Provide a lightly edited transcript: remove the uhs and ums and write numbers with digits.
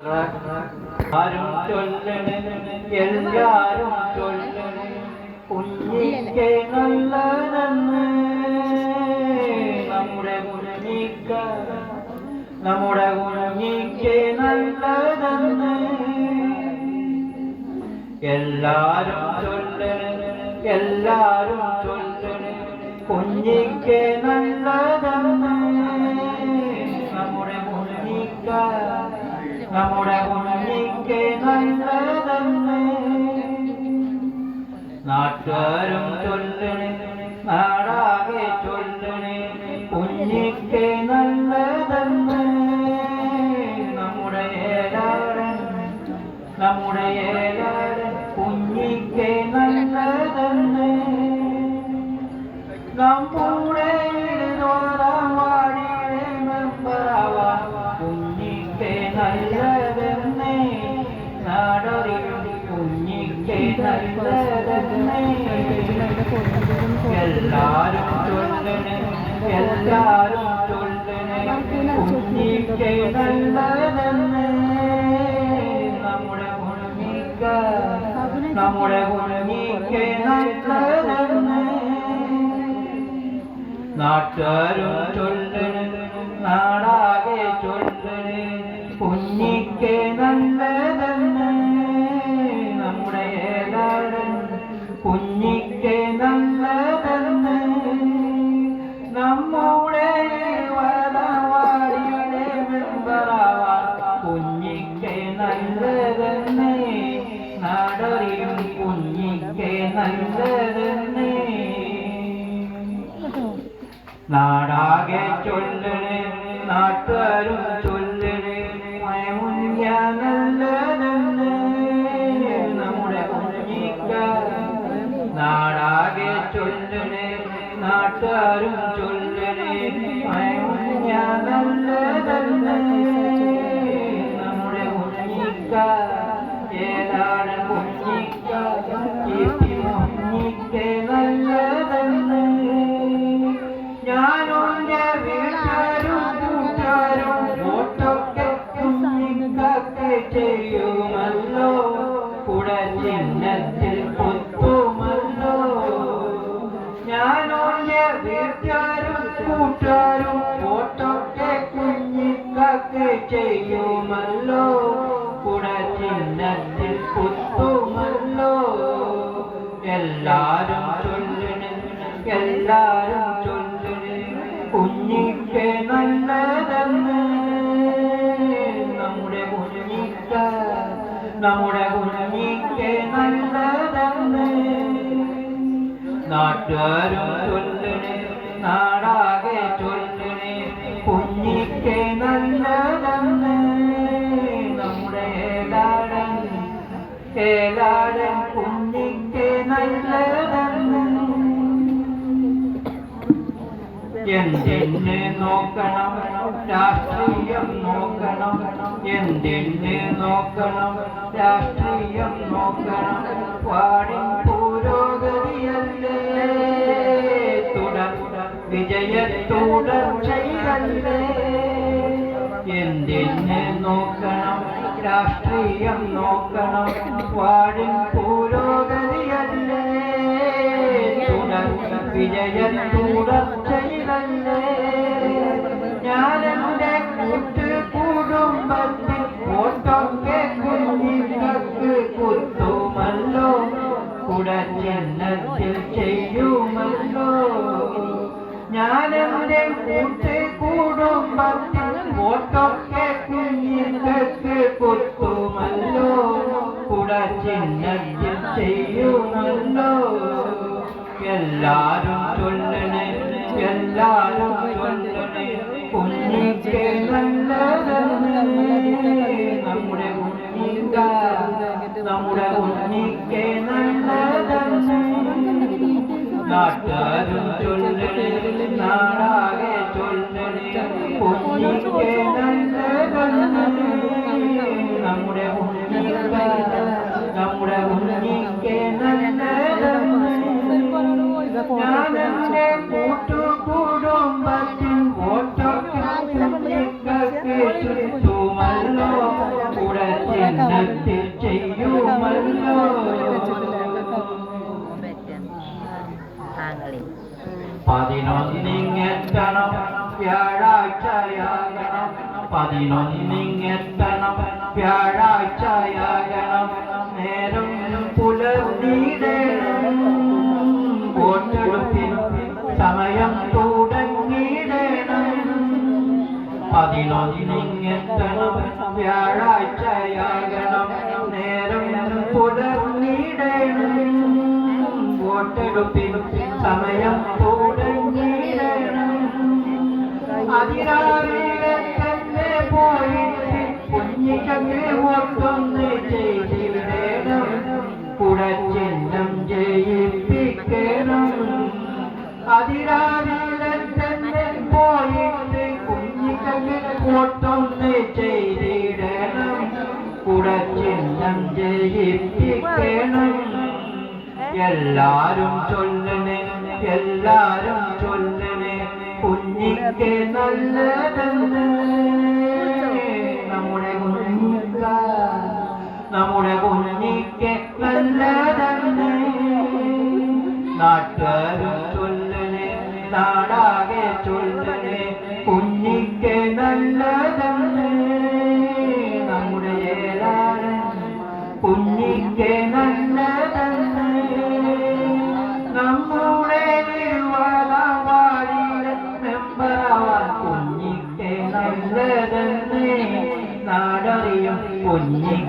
ആരും ചൊല്ലണേ എല്ലാരും ചൊല്ലണേ കുഞ്ഞിക്ക് നല്ലതെന്ന് നമ്മുടെ കുഞ്ഞിക്ക് നല്ലതെന്ന് എല്ലാരും ചൊല്ലണേ കുഞ്ഞിക്ക് നല്ലതെന്ന് നമ്മുടെ കുഞ്ഞിക്ക് നല്ലതെന്ന് നാട്ടുകാരും ചൊല്ലണേ നാടാകെ ചൊല്ലണേ കുഞ്ഞിക്ക് നല്ലതെന്ന് നമ്മുടെ ഏലാരൻ കുഞ്ഞിക്ക് നല്ലതെന്ന് നമ്മുടെ വാടിയുടെ മെമ്പറാവാൻ കുഞ്ഞിക്ക് നല്ലതെന്ന് നാടറിയും കുഞ്ഞിക്ക് നല്ലതെന്ന് എല്ലാരും ചൊല്ലണേ കുഞ്ഞിക്ക് നല്ലതെന്ന് നമ്മുടെ കുഞ്ഞിക്ക് നല്ലതെന്ന് നാട്ടുകാരും ചൊല്ലണേ നാടാകെ ചൊല്ലണേ കുഞ്ഞിക്ക് നല്ലതെന്ന് നമ്മുടെ ഏലാരൻ കുഞ്ഞിക്ക് നല്ലതെന്ന് നമ്മുടെ വാടിയുടെ മെമ്പറാവാൻ കുഞ്ഞിക്ക് നല്ലതെന്ന് നാടറിയും കുഞ്ഞിക്ക് നല്ലതെന്ന് നാടാകെ ചൊല്ലണേ നാട്ടുകാരും ചൊല്ലണേ മുഞ്ഞ നല്ലതെന്ന് നമ്മുടെ കുഞ്ഞിക്ക് നാടാകെ ചൊല്ലണേ നാട്ടുകാരും ചൊല്ലണേ മുഞ്ഞ നല്ലതെന്ന് നമ്മുടെ കുഞ്ഞിക്ക് ഏതാണ് കുഞ്ഞിക്ക് നല്ലതെന്ന് ഞാനൊന്റെ വീട്ടുകാരും കൂട്ടുകാരും വോട്ടൊക്കെ കുഞ്ഞിക്കൊക്കെ ചെയ്യുമല്ലോ കൂടെ ചിഹ്നത്തിൽ കുത്തുമല്ലോ ഞാനൊന്റെ വീട്ടുകാരും കൂട്ടുകാരും വോട്ടൊക്കെ കുഞ്ഞിക്കൊക്കെ ചെയ്യുമല്ലോ കൂടെ ചിഹ്നത്തിൽ കുത്തുമല്ലോ എല്ലാരും ചൊല്ലണേ കുഞ്ഞിക്ക് നല്ലതെന്ന് നമ്മുടെ കുഞ്ഞിക്ക് നല്ലതെന്ന് നാട്ടുകാരും ചൊല്ലണേ നാടാകെ ചൊല്ലണേ കുഞ്ഞിക്ക് നല്ലതെന്ന് നമ്മുടെ ഏലാടൻ കുഞ്ഞിക്ക് നല്ലതെന്ന് എന്തിന് നോക്കണം രാഷ്ട്രീയം നോക്കണം എന്തിന് നോക്കണം രാഷ്ട്രീയം നോക്കണം വാടിൻ പുരോഗതിയല്ലേ വിജയത്തുടർച്ചയല്ലേ എന്തിന് നോക്കണം രാഷ്ട്രീയം നോക്കണം വാടിൻ പുരോഗതിയല്ലേ വിജയത്തുടർച്ചയിലല്ലേ ഞാനെന്റെ കുടുംബത്തിൽ വോട്ടൊക്കെ കുഞ്ഞിക്ക് കുത്തുമല്ലോ കുടച്ചിഹ്നത്തിൽ ചെയ്യുമല്ലോ ഞാനെന്റെ കുടുംബത്തിൽ വോട്ടൊക്കെ കുഞ്ഞിക്ക് കുത്തുമല്ലോ കുടച്ചിഹ്നത്തിൽ ചെയ്യുമല്ലോ എല്ലാരും ചൊല്ലണേ കുഞ്ഞിക്ക് നല്ലതെന്ന് നമ്മുടെ കുഞ്ഞിക്ക് നല്ലതെന്ന് നാട്ടുകാരും ചൊല്ലണേ നാടാകെ ചൊല്ലണേ കുഞ്ഞിക്ക് നല്ലതെന്ന് നമ്മുടെ കുഞ്ഞിക്ക് നല്ലതെന്ന് ഞാനെന്റെ കൂട്ടുകുടുംബത്തിൽ വോട്ടൊക്കെ ചുറ്റുമല്ലോ കൂടെ ജനത്തിൽ ചെയ്യുമല്ലോ. പതിനൊന്നിങ്ങെത്തണം വ്യാഴാഴ്ചയാകണം, പതിനൊന്നിങ്ങെത്തണം വ്യാഴാഴ്ചയാകണം, നേരം പുലർന്നിടണം, വോട്ടെടുപ്പിന് സമയം തുടങ്ങിയിടണം. പതിനൊന്നിങ്ങെത്തണം വ്യാഴാഴ്ചയാകണം, നേരം പുലർന്നിടണം, വോട്ടെടുപ്പിന് സമയം തുടങ്ങിയിടണം. അതിരാവിലെ തന്നെ പോയിട്ട് കുഞ്ഞിക്കക്ക് വോട്ടൊന്ന് ചെയ്തിടണം, കുടച്ചിഹ്നം ജയിപ്പിക്കണം. അതിരാവിലെ തന്നെ പോയിട്ട് കുഞ്ഞിക്കക്ക് വോട്ടൊന്ന് ചെയ്തിടണം, കുടച്ചിഹ്നം ജയിപ്പിക്കണം. എല്ലാരും ചൊല്ലണേ, എല്ലാരും ചൊല്ലണേ, കുഞ്ഞിക്ക് നല്ലതെന്ന്. നമ്മുടെ കുഞ്ഞിക്ക, നമ്മുടെ കുഞ്ഞിക്ക് നല്ലതെന്ന്. നാട്ടുകാരും ചൊല്ലണേ, നാടാകെ ചൊല്ലണേ, കുഞ്ഞിക്ക് നല്ലതെന്ന്. നമ്മുടെ ഏലാരൻ കുഞ്ഞിക്ക് നല്ലതെന്ന്. നമ്മുടെ തിരുവാതിരവാടിയിലെ മെമ്പറാവാൻ കുഞ്ഞിക്ക് നല്ലതെന്ന്. നാടറിയും കുഞ്ഞിക്ക്